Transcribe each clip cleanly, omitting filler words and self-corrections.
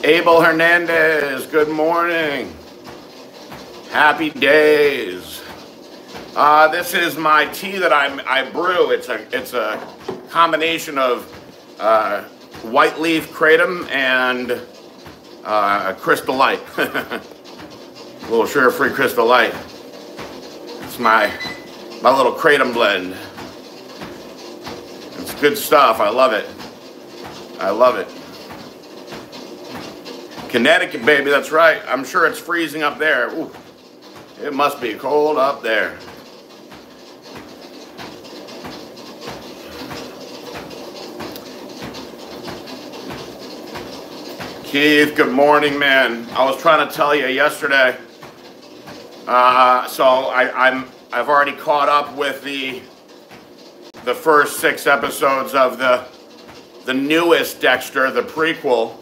Abel Hernandez, good morning. Happy days. This is my tea that I brew. It's a combination of white leaf kratom and Crystal Light. A little sugar-free Crystal Light. It's my little kratom blend. It's good stuff. I love it. I love it. Connecticut, baby, that's right. I'm sure it's freezing up there. Ooh, it must be cold up there. Keith, good morning, man. I was trying to tell you yesterday. So I've already caught up with the first 6 episodes of the newest Dexter, the prequel.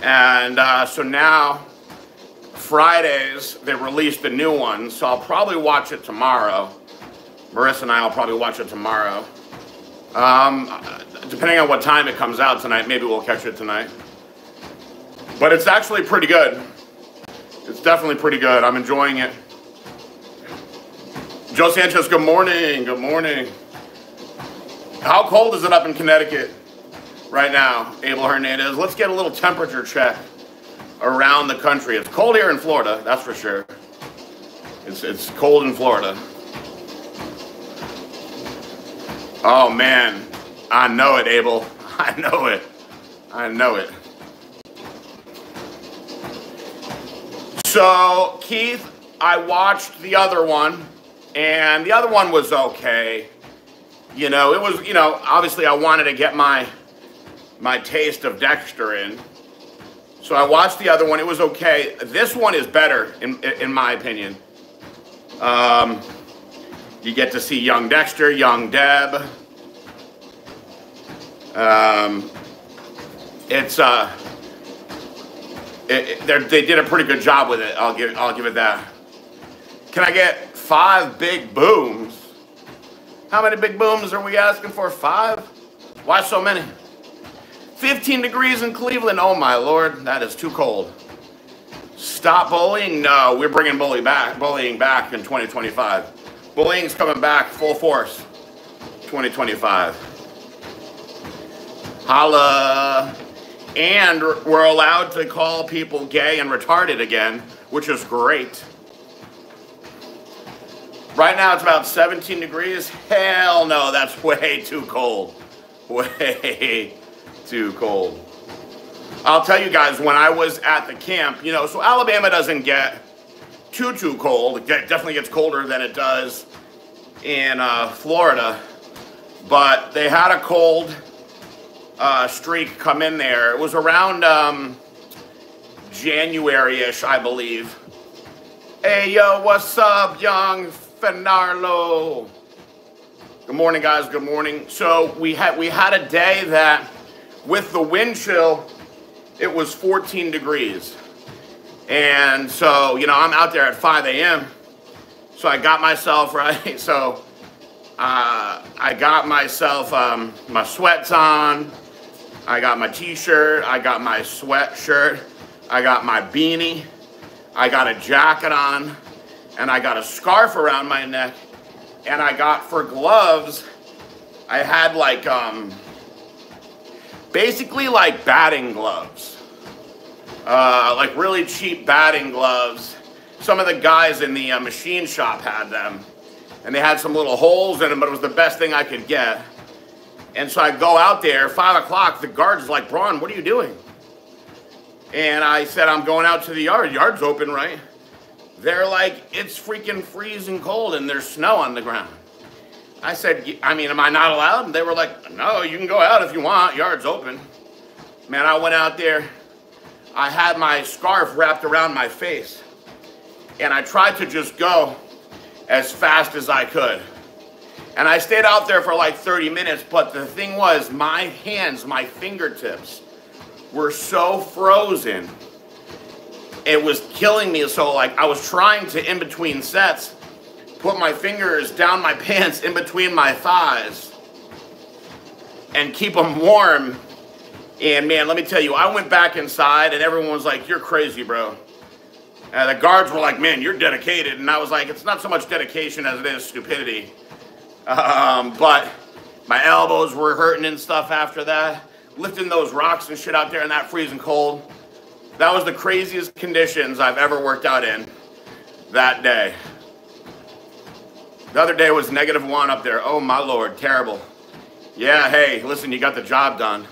And so now, Fridays, they released a new one, so I'll probably watch it tomorrow. Marissa and I will probably watch it tomorrow. Depending on what time it comes out tonight, maybe we'll catch it tonight. But it's actually pretty good. It's definitely pretty good. I'm enjoying it. Joe Sanchez, good morning. Good morning. How cold is it up in Connecticut right now, Abel Hernandez? Let's get a little temperature check around the country. It's cold here in Florida, that's for sure. It's cold in Florida. Oh man, I know it, Abel. I know it. I know it. So, Keith, I watched the other one, and the other one was okay. You know, it was, you know, obviously I wanted to get my taste of Dexter in. So I watched the other one. It was okay. This one is better, in my opinion. You get to see young Dexter, young Deb. They did a pretty good job with it. I'll give it that. Can I get 5 big booms? How many big booms are we asking for? 5? Why so many? 15 degrees in Cleveland. Oh my Lord, that is too cold. Stop bullying? No, we're bringing bullying back in 2025. Bullying's coming back full force. 2025. Holla. And we're allowed to call people gay and retarded again, which is great. Right now it's about 17 degrees. Hell no, that's way too cold. Way too cold. I'll tell you guys, when I was at the camp, you know, so Alabama doesn't get too cold. It definitely gets colder than it does in Florida. But they had a cold streak come in there. It was around January-ish, I believe. Hey, yo, what's up, young Fenarlo? Good morning, guys. Good morning. So we had a day that, with the wind chill, it was 14 degrees. And so, you know, I'm out there at 5 a.m. So I got myself, right? So I got myself my sweats on. I got my t-shirt. I got my sweatshirt. I got my beanie. I got a jacket on. And I got a scarf around my neck. And I got, for gloves, I had like, basically like batting gloves. Like really cheap batting gloves. Some of the guys in the machine shop had them. And they had some little holes in them, but it was the best thing I could get. And so I go out there, 5 o'clock, the guard's like, Braun, what are you doing? And I said, I'm going out to the yard. Yard's open, right? They're like, it's freaking freezing cold and there's snow on the ground. I said, I mean, am I not allowed? And they were like, no, you can go out if you want. Yard's open. Man, I went out there. I had my scarf wrapped around my face. And I tried to just go as fast as I could. And I stayed out there for like 30 minutes, but the thing was, my hands, my fingertips were so frozen. It was killing me. So like I was trying to, in between sets, put my fingers down my pants in between my thighs and keep them warm And man, let me tell you, I went back inside and everyone was like, "You're crazy, bro." The guards were like, "Man, you're dedicated." And I was like, "It's not so much dedication as it is stupidity." But my elbows were hurting and stuff after that. Lifting those rocks and shit out there in that freezing cold. That was the craziest conditions I've ever worked out in that day. The other day was -1 up there. Oh my Lord, terrible. Yeah, hey, listen, you got the job done.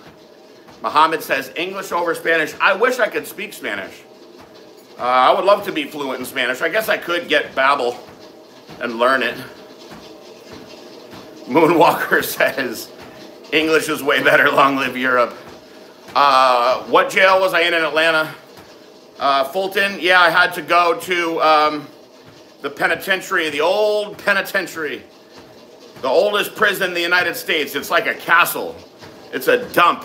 Muhammad says, English over Spanish. I wish I could speak Spanish. I would love to be fluent in Spanish. I guess I could get Babbel and learn it. Moonwalker says, English is way better, long live Europe. What jail was I in Atlanta? Fulton? Yeah, I had to go to the penitentiary, the old penitentiary. The oldest prison in the United States. It's like a castle. It's a dump,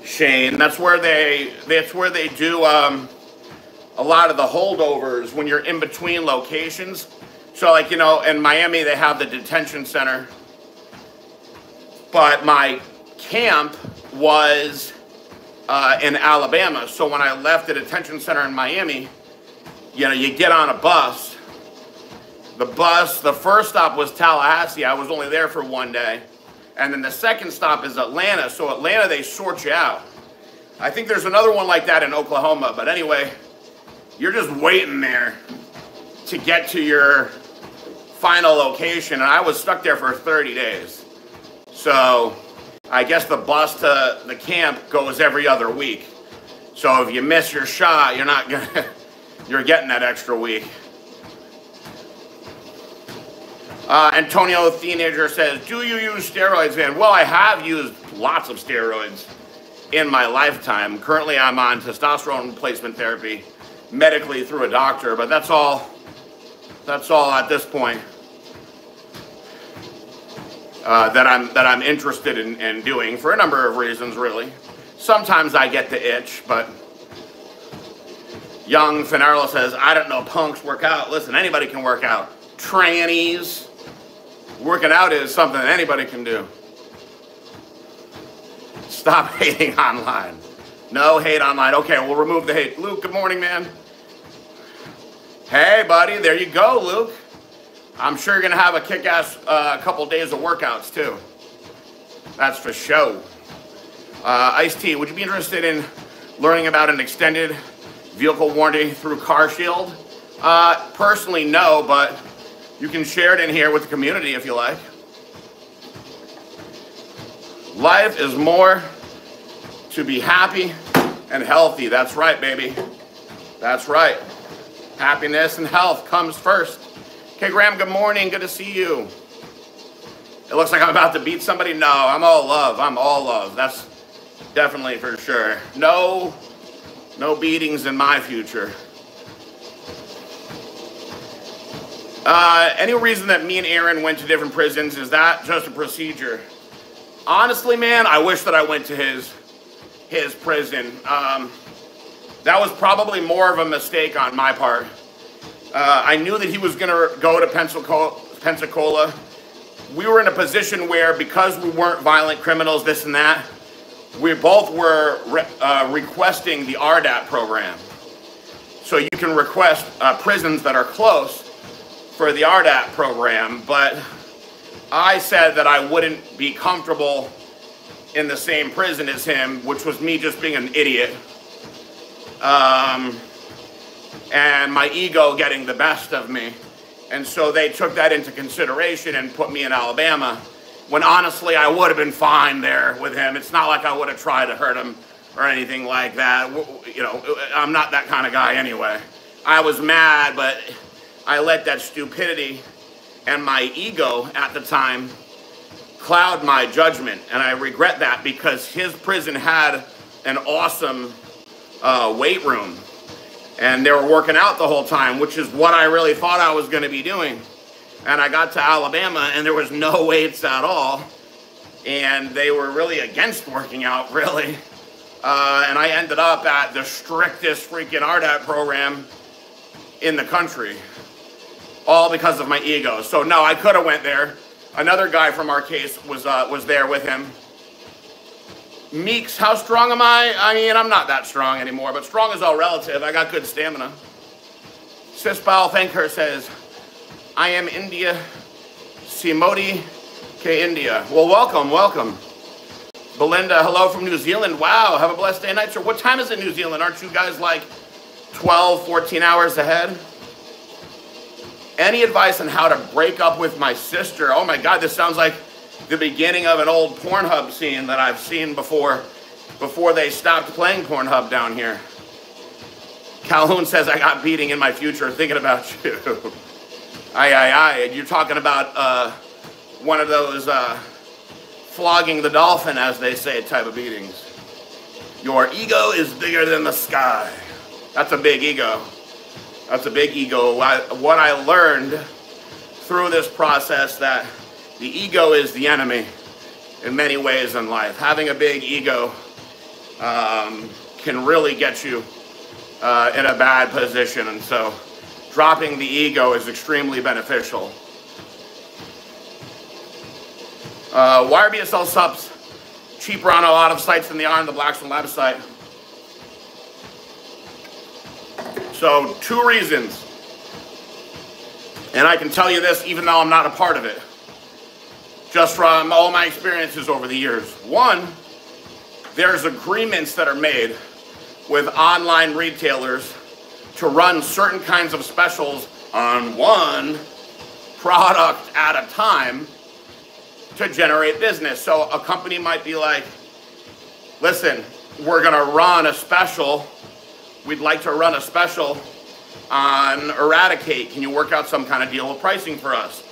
Shane. That's where they do a lot of the holdovers when you're in between locations. So like, you know, in Miami, they have the detention center. But my camp was in Alabama. So when I left the detention center in Miami, you know, you get on a bus. The first stop was Tallahassee. I was only there for 1 day. And then the second stop is Atlanta. So Atlanta, they sort you out. I think there's another one like that in Oklahoma. But anyway, you're just waiting there to get to your final location. And I was stuck there for 30 days. So I guess the bus to the camp goes every other week. So if you miss your shot, you're getting that extra week. Antonio Teenager says, do you use steroids, man? Well, I have used lots of steroids in my lifetime. Currently, I'm on testosterone replacement therapy medically through a doctor, but that's all at this point that I'm interested in doing for a number of reasons, really. Sometimes I get the itch, but Young Finarlo says, I don't know, punks work out. Listen, anybody can work out. Trannies. Working out is something that anybody can do. Stop hating online. No hate online. Okay, we'll remove the hate. Luke, good morning, man. Hey, buddy, there you go, Luke. I'm sure you're going to have a kick-ass couple days of workouts, too. That's for sure. Ice-T, would you be interested in learning about an extended vehicle warranty through CarShield? Personally, no, but you can share it in here with the community if you like. Life is more to be happy and healthy. That's right, baby. That's right. Happiness and health comes first. Okay, Graham, good morning. Good to see you. It looks like I'm about to beat somebody. No, I'm all love. I'm all love. That's definitely for sure. No beatings in my future. Any reason that me and Aaron went to different prisons, is that just a procedure? Honestly, man, I wish that I went to his prison. That was probably more of a mistake on my part. I knew that he was going to go to Pensacola. We were in a position where, because we weren't violent criminals, this and that, we both were requesting the RDAP program. So you can request prisons that are close for the RDAP program, but I said that I wouldn't be comfortable in the same prison as him, which was me just being an idiot. And my ego getting the best of me. And so they took that into consideration and put me in Alabama, when honestly I would have been fine there with him. It's not like I would have tried to hurt him or anything like that. You know, I'm not that kind of guy anyway. I was mad, but I let that stupidity and my ego at the time cloud my judgment. And I regret that, because his prison had an awesome weight room. And they were working out the whole time, which is what I really thought I was going to be doing. And I got to Alabama, and there was no weights at all. And they were really against working out, really. And I ended up at the strictest freaking RDAP program in the country. All because of my ego. So no, I could have went there. Another guy from our case was there with him. Meeks, how strong am I? I mean, I'm not that strong anymore, but strong is all relative. I got good stamina. Sispal Thanker says, I am India. Simodi K India. Well, welcome, welcome. Belinda, hello from New Zealand. Wow, have a blessed day and night, sir. What time is it in New Zealand? Aren't you guys like 12, 14 hours ahead? Any advice on how to break up with my sister? Oh my God, this sounds like the beginning of an old Pornhub scene that I've seen before they stopped playing Pornhub down here. Calhoun says, I got beating in my future thinking about you. Aye. You're talking about one of those flogging the dolphin, as they say, type of beatings. Your ego is bigger than the sky. That's a big ego. That's a big ego. What I learned through this process, that the ego is the enemy in many ways in life. Having a big ego can really get you in a bad position, and so dropping the ego is extremely beneficial. YRBSL subs cheaper on a lot of sites than they are on the Blackstone Lab site. So 2 reasons, and I can tell you this even though I'm not a part of it, just from all my experiences over the years. 1, there's agreements that are made with online retailers to run certain kinds of specials on one product at a time to generate business. So a company might be like, listen, we're gonna run a special. We'd like to run a special on Eradicate. Can you work out some kind of deal of pricing for us?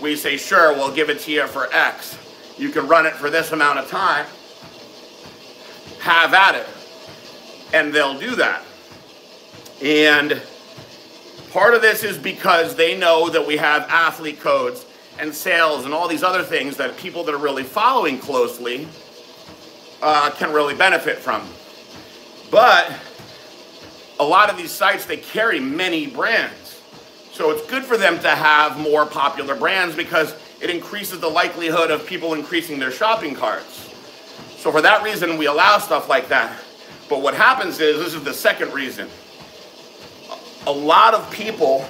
We say, sure, we'll give it to you for X. You can run it for this amount of time. Have at it. And they'll do that. And part of this is because they know that we have athlete codes and sales and all these other things that people that are really following closely can really benefit from. But a lot of these sites, they carry many brands. So it's good for them to have more popular brands because it increases the likelihood of people increasing their shopping carts. So for that reason, we allow stuff like that. But what happens is, this is the second reason, a lot of people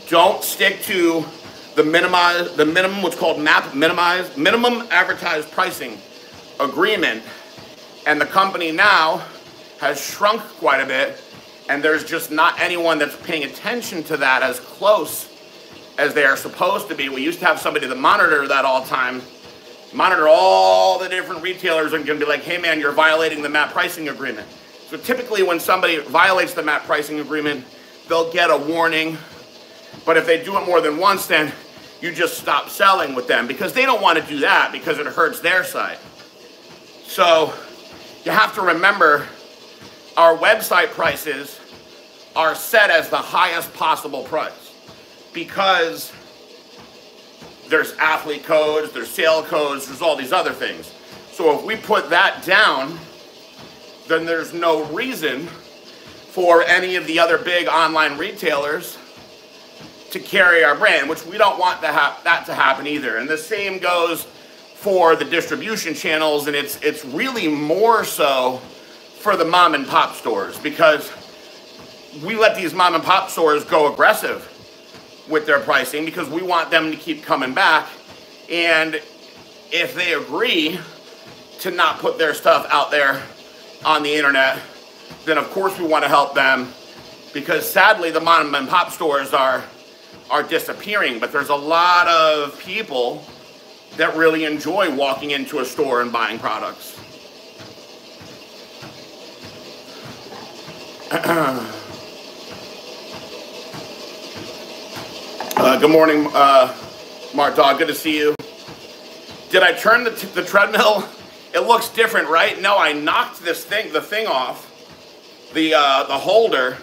don't stick to the minimum, what's called minimum advertised pricing agreement. And the company now has shrunk quite a bit, and there's just not anyone that's paying attention to that as close as they are supposed to be. We used to have somebody that monitored that all the time, monitor all the different retailers and can be like, hey man, you're violating the MAP pricing agreement. So typically when somebody violates the MAP pricing agreement, they'll get a warning. But if they do it more than once, then you just stop selling with them because they don't want to do that because it hurts their side. So you have to remember, our website prices are set as the highest possible price because there's athlete codes, there's sale codes, there's all these other things. So if we put that down, then there's no reason for any of the other big online retailers to carry our brand, which we don't want that to happen either. And the same goes for the distribution channels, and it's really more so for the mom and pop stores because we let these mom and pop stores go aggressive with their pricing because we want them to keep coming back. And if they agree to not put their stuff out there on the internet, then of course we want to help them because sadly the mom and pop stores are disappearing. But there's a lot of people that really enjoy walking into a store and buying products. Good morning, Mark Dog. Good to see you. Did I turn the treadmill? It looks different, right? No, I knocked the thing off, the holder,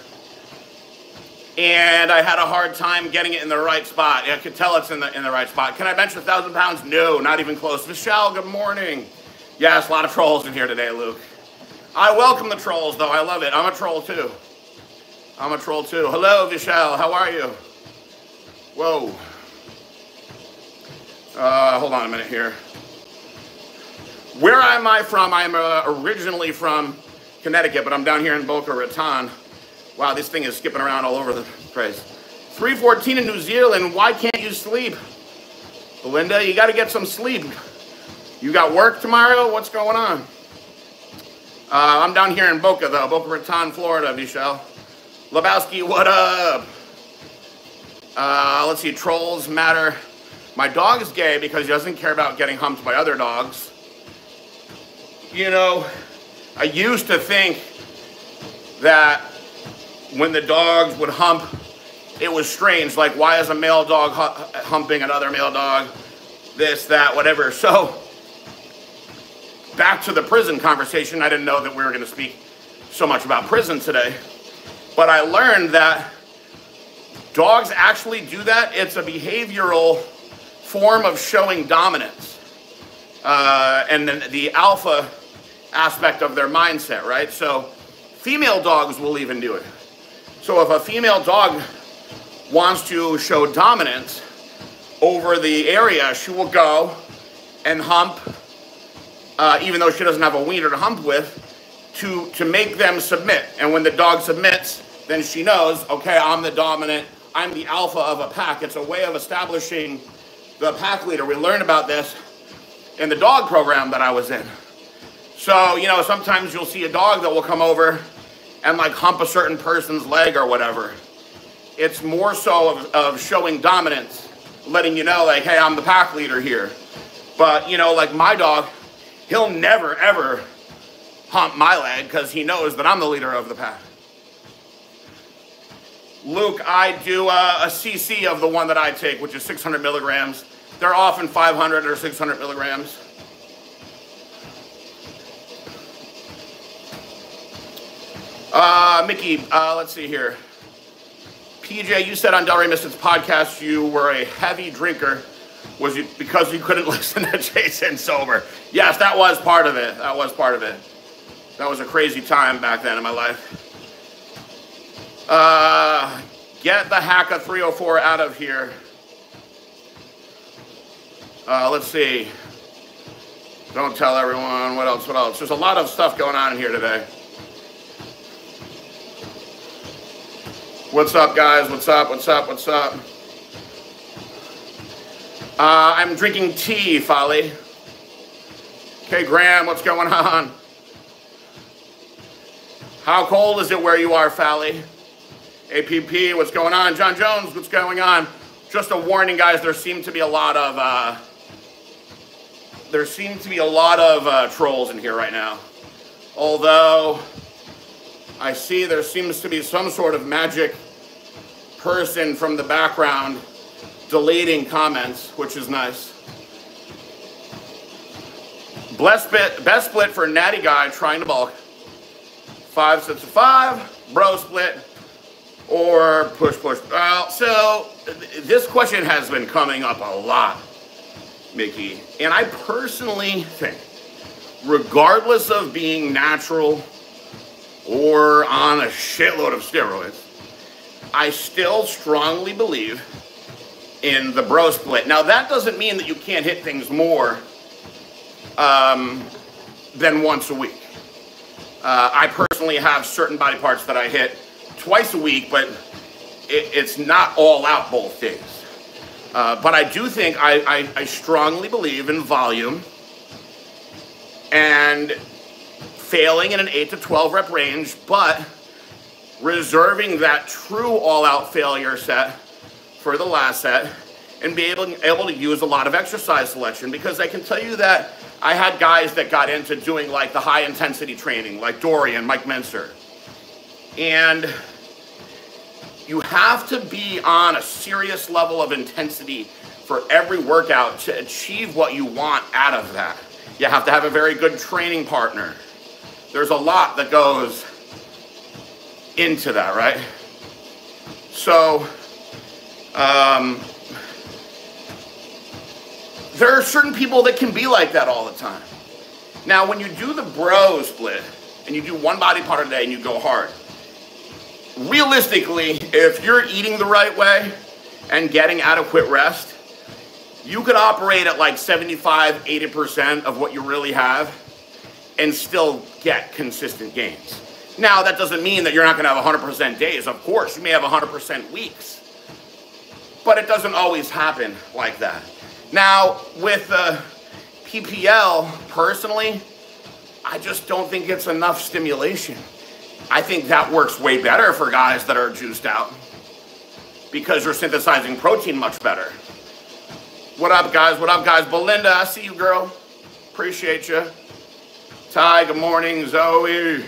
and I had a hard time getting it in the right spot. I could tell it's in the right spot. Can I bench 1,000 pounds? No, not even close. Michelle, good morning. Yes, a lot of trolls in here today, Luke. I welcome the trolls, though. I love it. I'm a troll, too. I'm a troll, too. Hello, Michelle. How are you? Whoa. Hold on a minute here. Where am I from? I'm originally from Connecticut, but I'm down here in Boca Raton. Wow, this thing is skipping around all over the place. 3:14 in New Zealand. Why can't you sleep? Belinda, you got to get some sleep. You got work tomorrow? What's going on? I'm down here in Boca, though. Boca Raton, Florida, Michelle. Lebowski, what up? Let's see, trolls matter. My dog is gay because he doesn't care about getting humped by other dogs. You know, I used to think that when the dogs would hump, it was strange. Like, why is a male dog humping another male dog? This, that, whatever. So, back to the prison conversation. I didn't know that we were going to speak so much about prison today. But I learned that dogs actually do that. It's a behavioral form of showing dominance. And then the alpha aspect of their mindset, right? So female dogs will even do it. So if a female dog wants to show dominance over the area, she will go and hump, even though she doesn't have a wiener to hump with, to make them submit. And when the dog submits, then she knows, okay, I'm the dominant, I'm the alpha of a pack. It's a way of establishing the pack leader. We learned about this in the dog program that I was in. So, you know, sometimes you'll see a dog that will come over and like hump a certain person's leg or whatever. It's more so of showing dominance, letting you know, like, hey, I'm the pack leader here. But, you know, like my dog, he'll never, ever hump my leg because he knows that I'm the leader of the pack. Luke, I do a cc of the one that I take, which is 600 milligrams. They're often 500 or 600 milligrams. Mickey, let's see here. PJ, you said on Del Rey Misfits podcast you were a heavy drinker. Was it because you couldn't listen to Jason sober? Yes, that was part of it. That was part of it. That was a crazy time back then in my life. Get the Hacka 304 out of here. Let's see. Don't tell everyone. What else? What else? There's a lot of stuff going on in here today. What's up, guys? What's up? What's up? What's up? I'm drinking tea, Folly. Okay, Graham, what's going on? How cold is it where you are, Fally? APP, what's going on? John Jones, what's going on? Just a warning, guys, there seem to be a lot of trolls in here right now. Although I see there seems to be some sort of magic person from the background deleting comments, which is nice. Best split for Natty Guy trying to bulk. 5 sets of 5, bro split, or push. So this question has been coming up a lot, Mickey. And I personally think, regardless of being natural or on a shitload of steroids, I still strongly believe in the bro split. Now, that doesn't mean that you can't hit things more than once a week. I personally have certain body parts that I hit twice a week, but it's not all out both days. But I do think I strongly believe in volume and failing in an 8 to 12 rep range, but reserving that true all-out failure set for the last set and be able to use a lot of exercise selection, because I can tell you that I had guys that got into doing like the high intensity training, like Dorian, Mike Menser. And you have to be on a serious level of intensity for every workout to achieve what you want out of that. You have to have a very good training partner. There's a lot that goes into that, right? So, there are certain people that can be like that all the time. Now, when you do the bro split and you do one body part a day and you go hard, realistically, if you're eating the right way and getting adequate rest, You could operate at like 75, 80% of what you really have and still get consistent gains. Now, that doesn't mean that you're not going to have 100% days. Of course, you may have 100% weeks. But it doesn't always happen like that. Now, with PPL, personally, I just don't think it's enough stimulation. I think that works way better for guys that are juiced out because you're synthesizing protein much better. What up, guys? What up, guys? Belinda, I see you, girl. Appreciate you. Ty, good morning. Zoe.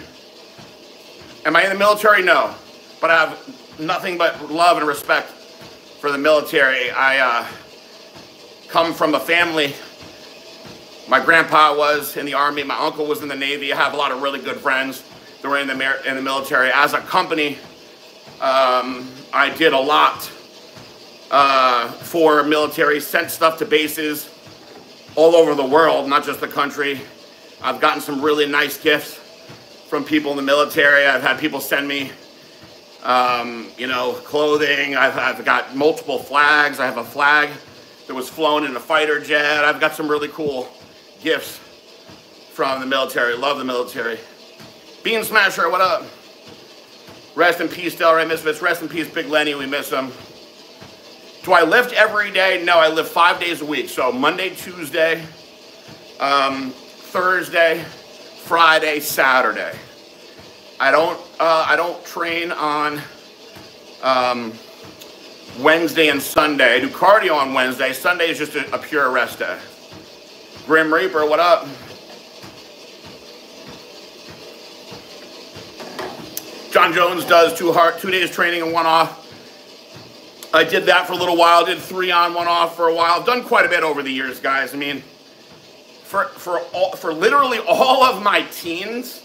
Am I in the military? No. But I have nothing but love and respect for the military. I come from a family. My grandpa was in the Army. My uncle was in the Navy. I have a lot of really good friends that were in the military. As a company, I did a lot for military, sent stuff to bases all over the world, not just the country. I've gotten some really nice gifts from people in the military. I've had people send me, you know, clothing. I've got multiple flags. I have a flag that was flown in a fighter jet. I've got some really cool gifts from the military. Love the military. Bean Smasher, what up? Rest in peace, Delray Misfits. Rest in peace, Big Lenny. We miss him. Do I lift every day? No, I lift 5 days a week. So Monday, Tuesday, Thursday, Friday, Saturday. I don't train on Wednesday and Sunday. I do cardio on Wednesday. Sunday is just a pure rest day. Grim Reaper, what up? John Jones does 2 days training and 1 off. I did that for a little while. Did 3 on, 1 off for a while. I've done quite a bit over the years, guys. I mean, for literally all of my teens,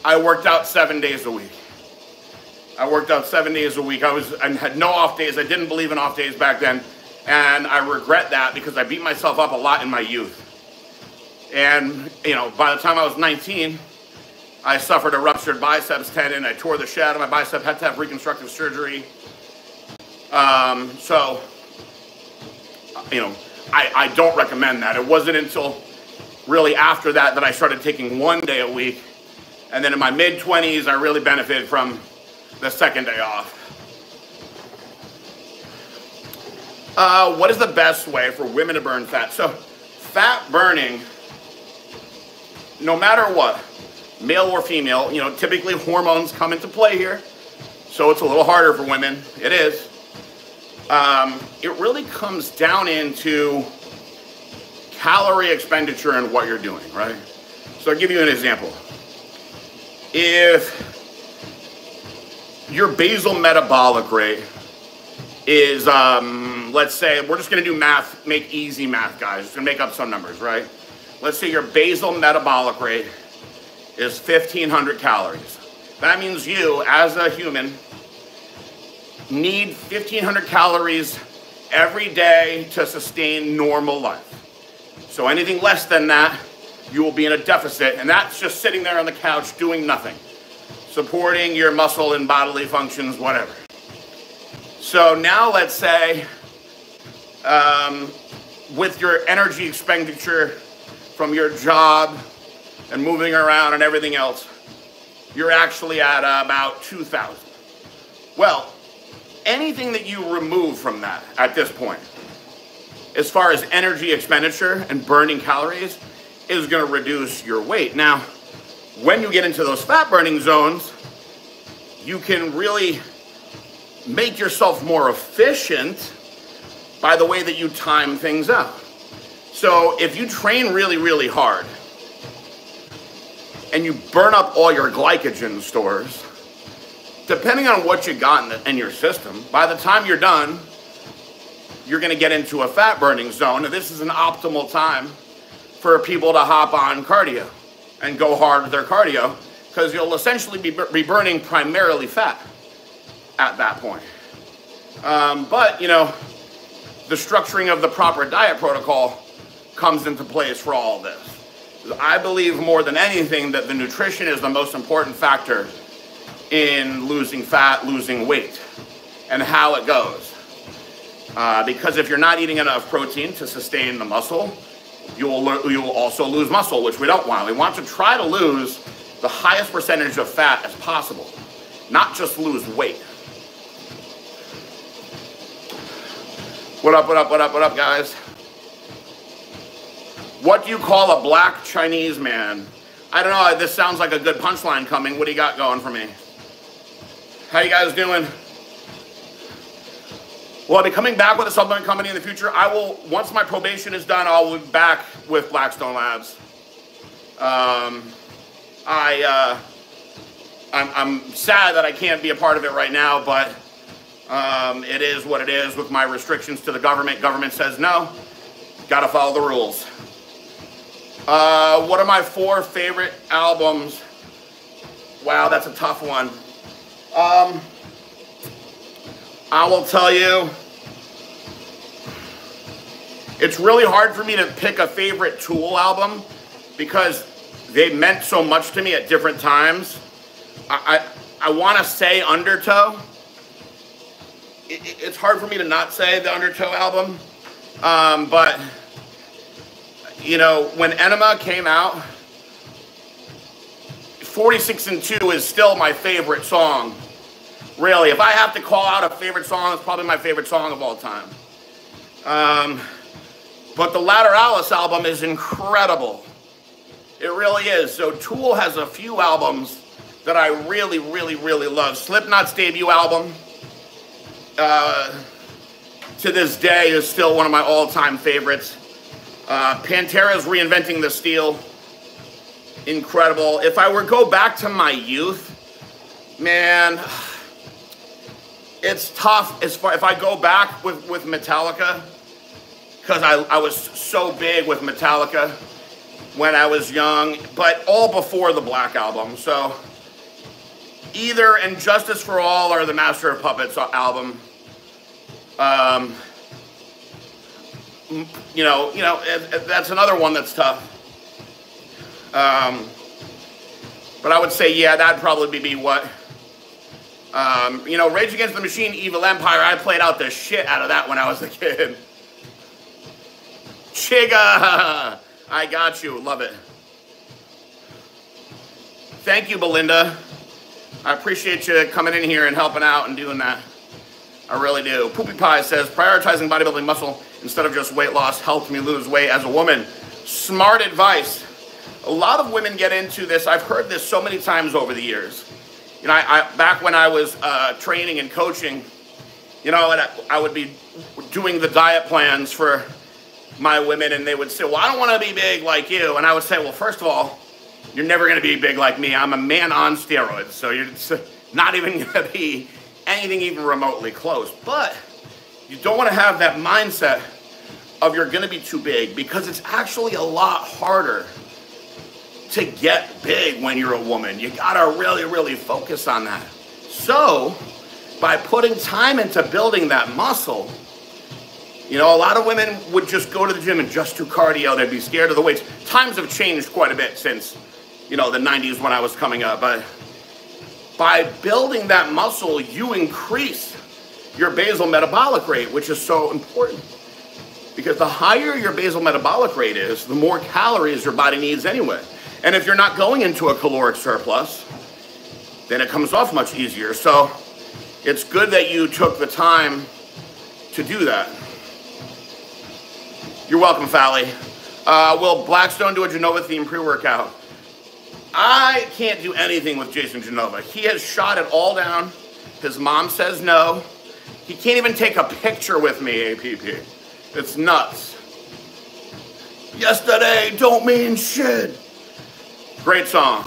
I worked out 7 days a week. I worked out 7 days a week. I had no off days. I didn't believe in off days back then. And I regret that because I beat myself up a lot in my youth. And, you know, by the time I was 19, I suffered a ruptured biceps tendon. I tore the shit out of my bicep, had to have reconstructive surgery. So, you know, I don't recommend that. It wasn't until really after that I started taking 1 day a week. And then in my mid-20s, I really benefited from the 2nd day off. What is the best way for women to burn fat? So, fat burning, no matter what, male or female, you know, typically hormones come into play here. So it's a little harder for women. It is. It really comes down into calorie expenditure and what you're doing, right? So I'll give you an example. If your basal metabolic rate is, let's say, we're just going to do math, make easy math, guys. Just going to make up some numbers, right? Let's say your basal metabolic rate is 1,500 calories. That means you, as a human, need 1,500 calories every day to sustain normal life. So anything less than that, you will be in a deficit, and that's just sitting there on the couch doing nothing, supporting your muscle and bodily functions, whatever. So now let's say, with your energy expenditure from your job and moving around and everything else, you're actually at about 2,000. Well, anything that you remove from that at this point, as far as energy expenditure and burning calories, is going to reduce your weight. Now, when you get into those fat burning zones, you can really make yourself more efficient by the way that you time things out. So if you train really, really hard and you burn up all your glycogen stores, depending on what you got in your system, by the time you're done, you're going to get into a fat burning zone. And this is an optimal time for people to hop on cardio and go hard with their cardio, because you'll essentially be burning primarily fat at that point. But, you know, the structuring of the proper diet protocol comes into place for all of this. I believe more than anything that the nutrition is the most important factor in losing fat, losing weight, and how it goes. Because if you're not eating enough protein to sustain the muscle, you will also lose muscle, which we don't want. We want to try to lose the highest percentage of fat as possible, not just lose weight. What up, what up, what up, what up, guys? What do you call a black Chinese man? I don't know, this sounds like a good punchline coming. What do you got going for me? How you guys doing? Well, I'll be coming back with a supplement company in the future. I will, once my probation is done, I'll be back with Blackstone Labs. I'm sad that I can't be a part of it right now, but it is what it is with my restrictions to the government. Government says no, gotta follow the rules. What are my 4 favorite albums? Wow, that's a tough one. I will tell you, it's really hard for me to pick a favorite Tool album because they meant so much to me at different times. I want to say Undertow. It's hard for me to not say the Undertow album, but you know, when Enema came out, 46 and 2 is still my favorite song. Really, if I have to call out a favorite song, it's probably my favorite song of all time. But the Lateralis album is incredible. It really is. So Tool has a few albums that I really, really, really love. Slipknot's debut album, to this day, is still one of my all-time favorites. Pantera's Reinventing the Steel, incredible. If I were to go back to my youth, man, it's tough as far, if I go back with Metallica, because I was so big with Metallica when I was young, but all before the Black Album. So either And Justice for All or the Master of Puppets album. You know, that's another one that's tough. But I would say, yeah, that'd probably be what. You know, Rage Against the Machine, Evil Empire, I played out the shit out of that when I was a kid. Chiga! I got you. Love it. Thank you, Belinda. I appreciate you coming in here and helping out and doing that. I really do. Poopy Pie says, prioritizing bodybuilding muscle instead of just weight loss helped me lose weight as a woman. Smart advice. A lot of women get into this. I've heard this so many times over the years. You know, back when I was training and coaching, you know, and I would be doing the diet plans for my women, and they would say, well, I don't want to be big like you. And I would say, well, first of all, you're never going to be big like me. I'm a man on steroids, so you're not even going to be anything even remotely close. But you don't want to have that mindset of you're going to be too big, because it's actually a lot harder to get big when you're a woman. You gotta really, really focus on that. So, by putting time into building that muscle, you know, a lot of women would just go to the gym and just do cardio. They'd be scared of the weights. Times have changed quite a bit since, you know, the 90s when I was coming up. But by building that muscle, you increase your basal metabolic rate, which is so important. Because the higher your basal metabolic rate is, the more calories your body needs anyway. And if you're not going into a caloric surplus, then it comes off much easier. So it's good that you took the time to do that. You're welcome, Fally. Will Blackstone do a Genova themed pre-workout? I can't do anything with Jason Genova. He has shot it all down. His mom says no. He can't even take a picture with me, APP. It's nuts. Yesterday don't mean shit. Great song.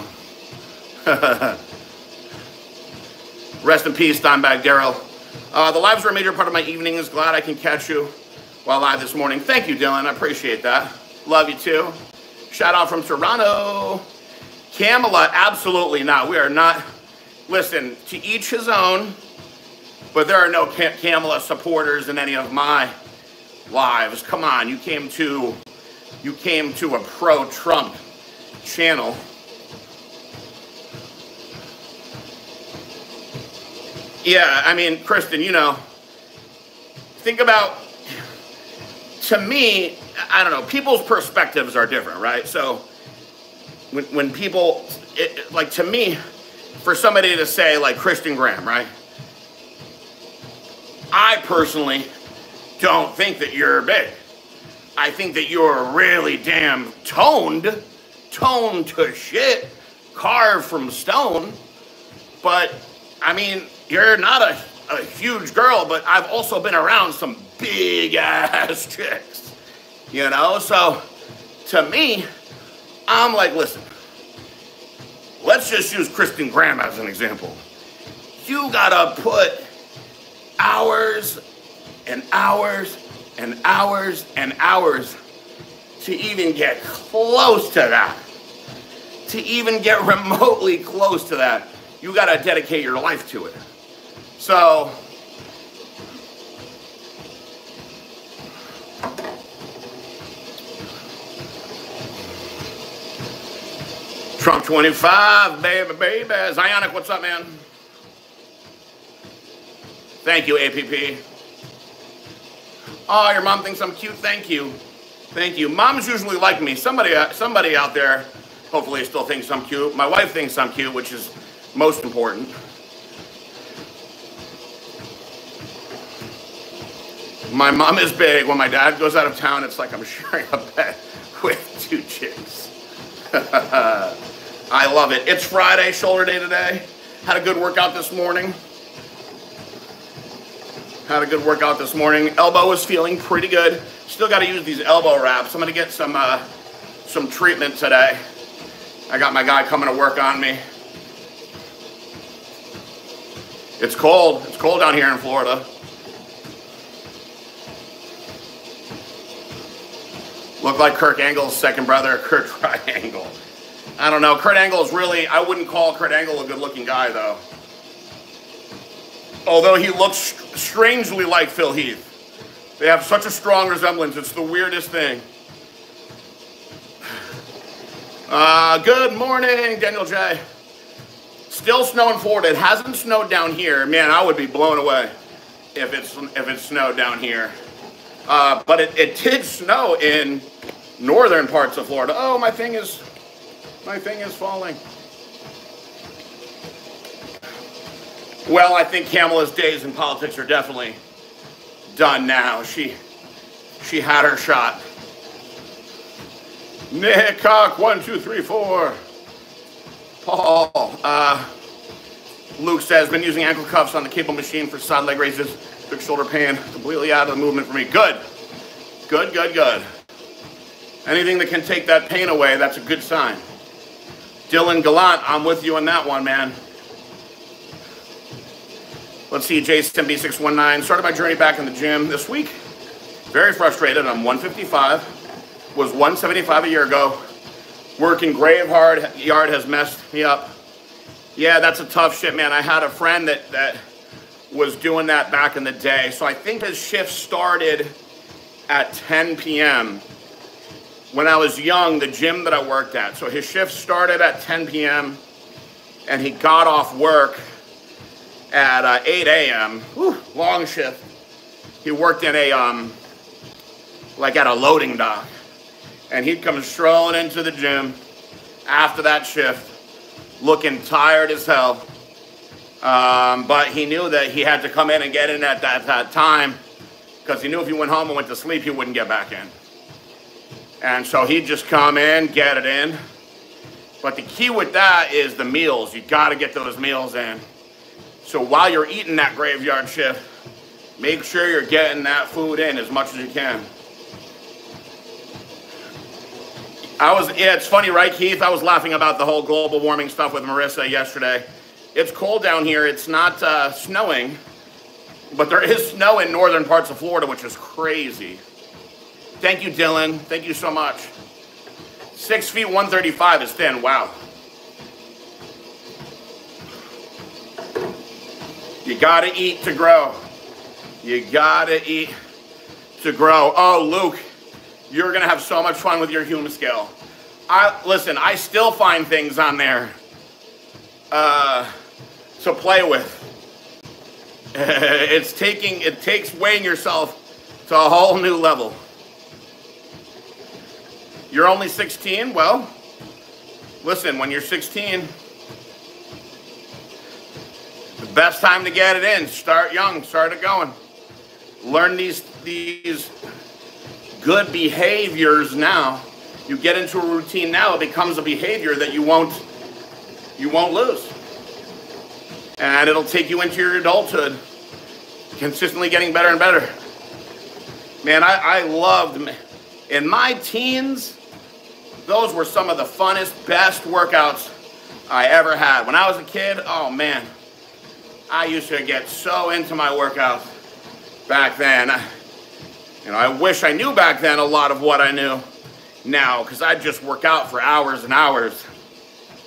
Rest in peace, Dimebag Daryl. The lives are a major part of my evenings. Glad I can catch you while live this morning. Thank you, Dylan. I appreciate that. Love you too. Shout out from Toronto. Camelot, absolutely not. We are not. Listen, to each his own, but there are no Camelot supporters in any of my lives. Come on, you came to a pro-Trump channel. Yeah, I mean, Kristen, you know, think about, to me, I don't know, people's perspectives are different, right? So when people, like to me, for somebody to say like Christian Graham, right? I personally don't think that you're big. I think that you're really damn toned to shit, carved from stone. But, I mean, you're not a huge girl, but I've also been around some big ass chicks, you know? So, to me, I'm like, listen, let's just use Kristen Graham as an example. You gotta put hours and hours and hours and hours to even get close to that. To even get remotely close to that, you gotta dedicate your life to it. So, Trump 25, baby. Zionic, what's up, man? Thank you, APP. Oh, your mom thinks I'm cute. Thank you. Thank you. Moms usually like me. Somebody out there hopefully still thinks I'm cute. My wife thinks I'm cute, which is most important. My mom is big. When my dad goes out of town, it's like I'm sharing a bed with two chicks. I love it. It's Friday, shoulder day today. Had a good workout this morning. Elbow is feeling pretty good. Still got to use these elbow wraps. I'm going to get some treatment today. I got my guy coming to work on me. It's cold. It's cold down here in Florida. Look like Kurt Angle's second brother, Kurt Triangle. I don't know. Kurt Angle is really, I wouldn't call Kurt Angle a good-looking guy, though. Although he looks strangely like Phil Heath. They have such a strong resemblance. It's the weirdest thing. Good morning, Daniel J. Still snow in Florida. It hasn't snowed down here. Man, I would be blown away if it snowed down here. But it did snow in northern parts of Florida. Oh, my thing is falling. Well, I think Kamala's days in politics are definitely done now. She had her shot. Nick Cock, 1, 2, 3, 4. Paul, Luke says, been using ankle cuffs on the cable machine for side leg raises. Big shoulder pain, completely out of the movement for me. Good. Anything that can take that pain away, that's a good sign. Dylan Gallant, I'm with you on that one, man. Let's see, Jason B619. Started my journey back in the gym this week. Very frustrated. I'm 155. Was 175 a year ago. Working grave hard. Yard has messed me up. Yeah, that's a tough shit, man. I had a friend that was doing that back in the day. So I think his shift started at 10 p.m. When I was young, the gym that I worked at. So his shift started at 10 p.m. and he got off work at 8 a.m. Long shift. He worked in like at a loading dock. And he'd come strolling into the gym after that shift, looking tired as hell. But he knew that he had to come in and get in at that time, because he knew if he went home and went to sleep, he wouldn't get back in. And so he'd just come in, get it in. But the key with that is the meals. You got to get those meals in. So while you're eating that graveyard shift, make sure you're getting that food in as much as you can. It's funny, right, Keith? I was laughing about the whole global warming stuff with Marissa yesterday. It's cold down here. It's not snowing, but there is snow in northern parts of Florida, which is crazy. Thank you, Dylan. Thank you so much. 6 feet, 135 is thin. Wow. You gotta eat to grow. You gotta eat to grow. Oh, Luke, you're gonna have so much fun with your human scale. Listen, I still find things on there to play with. It takes weighing yourself to a whole new level. You're only 16? Well, listen, when you're 16, the best time to get it in. Start young, start it going. Learn these good behaviors now. You get into a routine now, it becomes a behavior that you won't lose. And it'll take you into your adulthood, consistently getting better and better. Man, I loved, in my teens, those were some of the funnest, best workouts I ever had. When I was a kid, oh man, I used to get so into my workouts back then. I wish I knew back then a lot of what I knew now, because I'd just work out for hours and hours,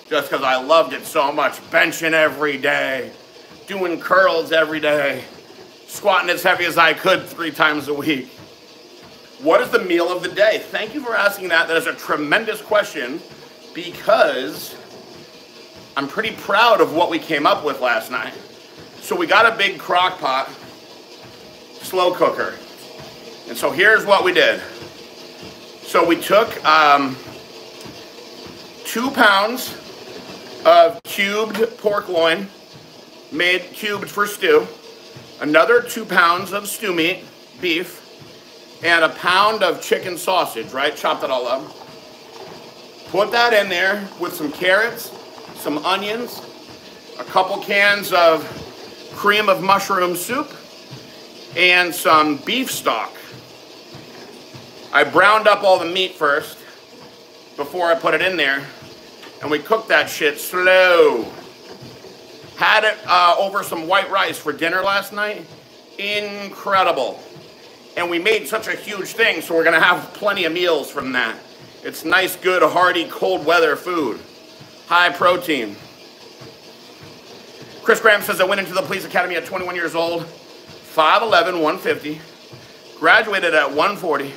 just because I loved it so much. Benching every day, doing curls every day, squatting as heavy as I could 3 times a week. What is the meal of the day? Thank you for asking that. That is a tremendous question, because I'm pretty proud of what we came up with last night. So we got a big crock pot, slow cooker. And so here's what we did. So we took 2 pounds of cubed pork loin, made cubed for stew, another 2 pounds of stew meat, beef, and a pound of chicken sausage, right? Chopped it all up. Put that in there with some carrots, some onions, a couple cans of cream of mushroom soup, and some beef stock. I browned up all the meat first before I put it in there, and we cooked that shit slow. Had it over some white rice for dinner last night. Incredible. And we made such a huge thing, so we're gonna have plenty of meals from that. It's nice, good, hearty, cold weather food. High protein. Chris Graham says, I went into the police academy at 21 years old, 5'11", 150, graduated at 140,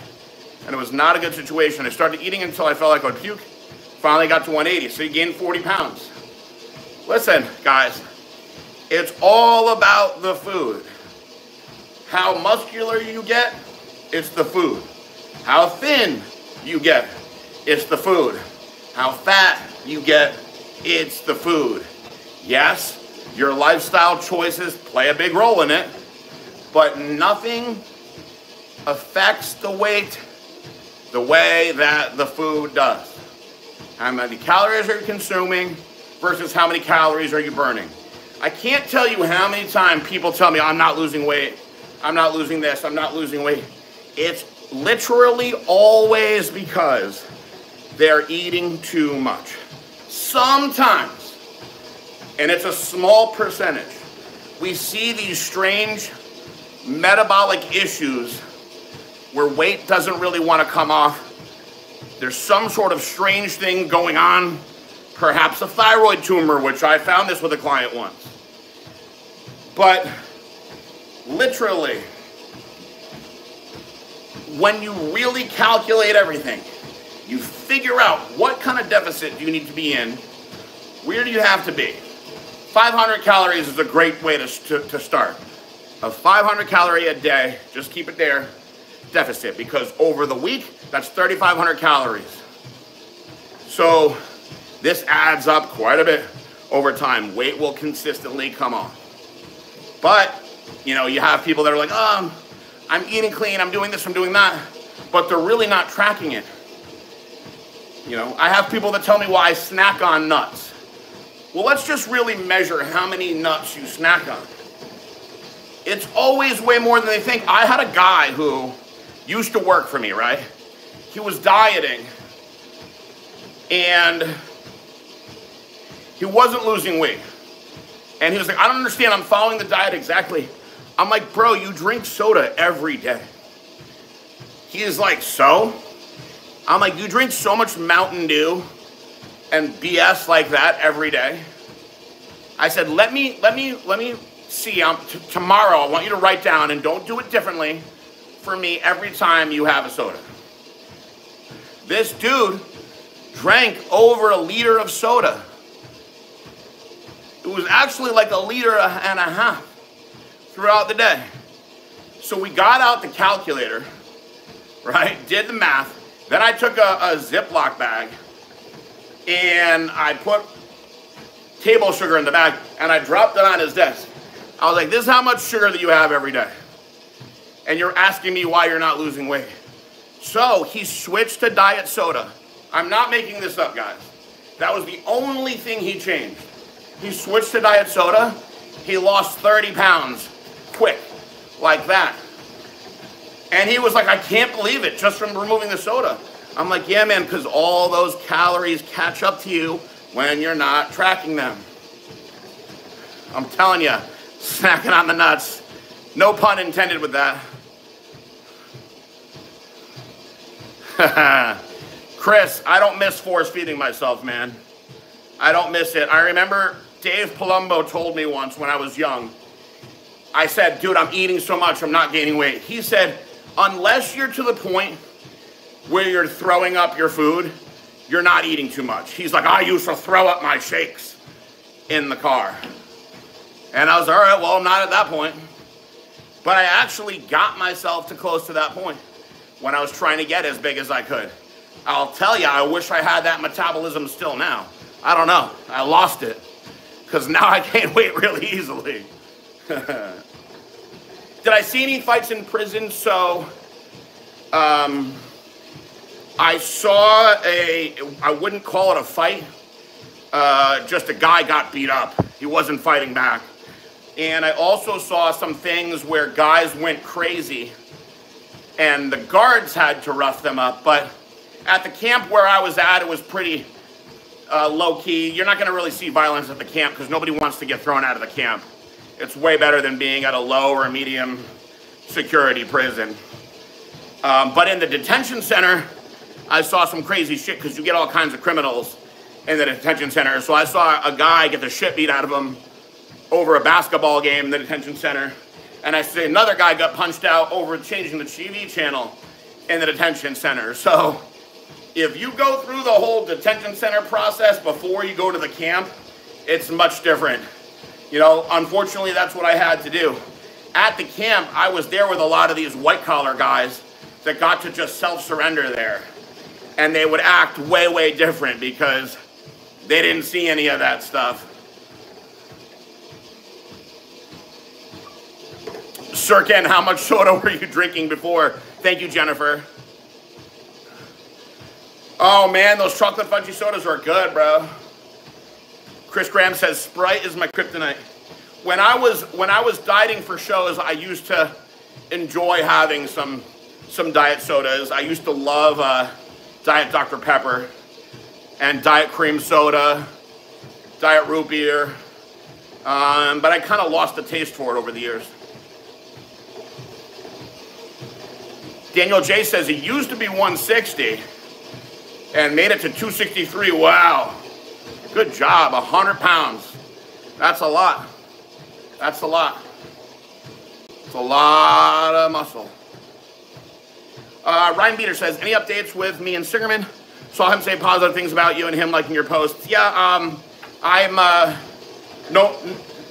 and it was not a good situation. I started eating until I felt like I would puke. Finally got to 180, so you gained 40 pounds. Listen, guys, it's all about the food. How muscular you get, it's the food. How thin you get, it's the food. How fat you get, it's the food. Yes, your lifestyle choices play a big role in it, but nothing affects the weight the way that the food does. How many calories are you consuming versus how many calories are you burning? I can't tell you how many times people tell me, I'm not losing weight, I'm not losing this, I'm not losing weight. It's literally always because they're eating too much. Sometimes, and it's a small percentage, we see these strange metabolic issues where weight doesn't really want to come off. There's some sort of strange thing going on, perhaps a thyroid tumor, which I found this with a client once. But literally, when you really calculate everything, you figure out what kind of deficit you need to be in, where do you have to be? 500 calories is a great way to start. A 500 calorie a day, just keep it there, deficit, because over the week, that's 3,500 calories. So this adds up quite a bit over time. Weight will consistently come on. But, you have people that are like, I'm eating clean, I'm doing this, I'm doing that, but they're really not tracking it. I have people that tell me, well, I snack on nuts. Well, let's just really measure how many nuts you snack on. It's always way more than they think. I had a guy who used to work for me, right? He was dieting, and he wasn't losing weight. And he was like, I don't understand, I'm following the diet exactly. I'm like, bro, you drink soda every day. He is like, so? I'm like, you drink so much Mountain Dew and BS like that every day? I said, let me see, tomorrow I want you to write down, and don't do it differently for me every time you have a soda. This dude drank over a liter of soda. It was actually like a liter and a half throughout the day. So we got out the calculator, right? Did the math. Then I took a Ziploc bag and I put table sugar in the bag and I dropped it on his desk. I was like, this is how much sugar that you have every day. And you're asking me why you're not losing weight. So he switched to diet soda. I'm not making this up, guys. That was the only thing he changed. He switched to diet soda. He lost 30 pounds quick, like that. And he was like, I can't believe it, just from removing the soda. I'm like, yeah, man, because all those calories catch up to you when you're not tracking them. I'm telling you, snacking on the nuts. No pun intended with that. Chris, I don't miss force feeding myself, man. I don't miss it. I remember Dave Palumbo told me once when I was young. I said, dude, I'm eating so much, I'm not gaining weight. He said, unless you're to the point where you're throwing up your food, you're not eating too much. He's like, I used to throw up my shakes in the car. And I was, all right, well, I'm not at that point. But I actually got myself to close to that point when I was trying to get as big as I could. I'll tell you, I wish I had that metabolism still now. I don't know. I lost it because now I gain weight really easily. Did I see any fights in prison? So, I saw I wouldn't call it a fight, just a guy got beat up. He wasn't fighting back. And I also saw some things where guys went crazy and the guards had to rough them up. But at the camp where I was at, it was pretty low-key. You're not going to really see violence at the camp because nobody wants to get thrown out of the camp. It's way better than being at a low or a medium security prison. But in the detention center, I saw some crazy shit because you get all kinds of criminals in the detention center. So I saw a guy get the shit beat out of him over a basketball game in the detention center. And I see another guy got punched out over changing the TV channel in the detention center. So if you go through the whole detention center process before you go to the camp, it's much different. You know, unfortunately, that's what I had to do. At the camp, I was there with a lot of these white-collar guys that got to just self-surrender there. And they would act way, way different because they didn't see any of that stuff. Sirken, how much soda were you drinking before? Thank you, Jennifer. Oh man, those chocolate fudgy sodas are good, bro. Chris Graham says Sprite is my kryptonite. When I was dieting for shows, I used to enjoy having some diet sodas. I used to love Diet Dr. Pepper and Diet Cream Soda, Diet Root Beer, but I kind of lost the taste for it over the years. Daniel J says he used to be 160 and made it to 263. Wow. Good job. 100 pounds. That's a lot. That's a lot. It's a lot of muscle. Ryan Beater says, any updates with me and Singerman? Saw him say positive things about you and him liking your posts. Yeah, I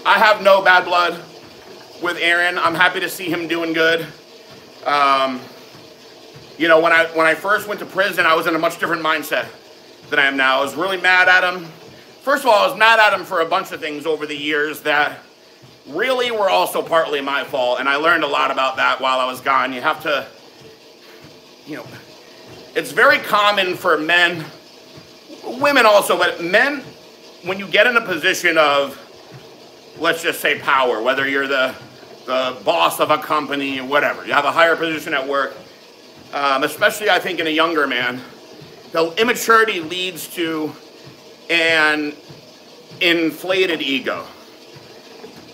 have no bad blood with Aaron. I'm happy to see him doing good. You know, when I first went to prison, I was in a much different mindset than I am now. I was really mad at him. First of all, I was mad at him for a bunch of things over the years that really were also partly my fault, and I learned a lot about that while I was gone. You have to, you know, it's very common for men, women also, but men, when you get in a position of, let's just say power, whether you're the boss of a company or whatever, you have a higher position at work, especially I think in a younger man, the immaturity leads to an inflated ego.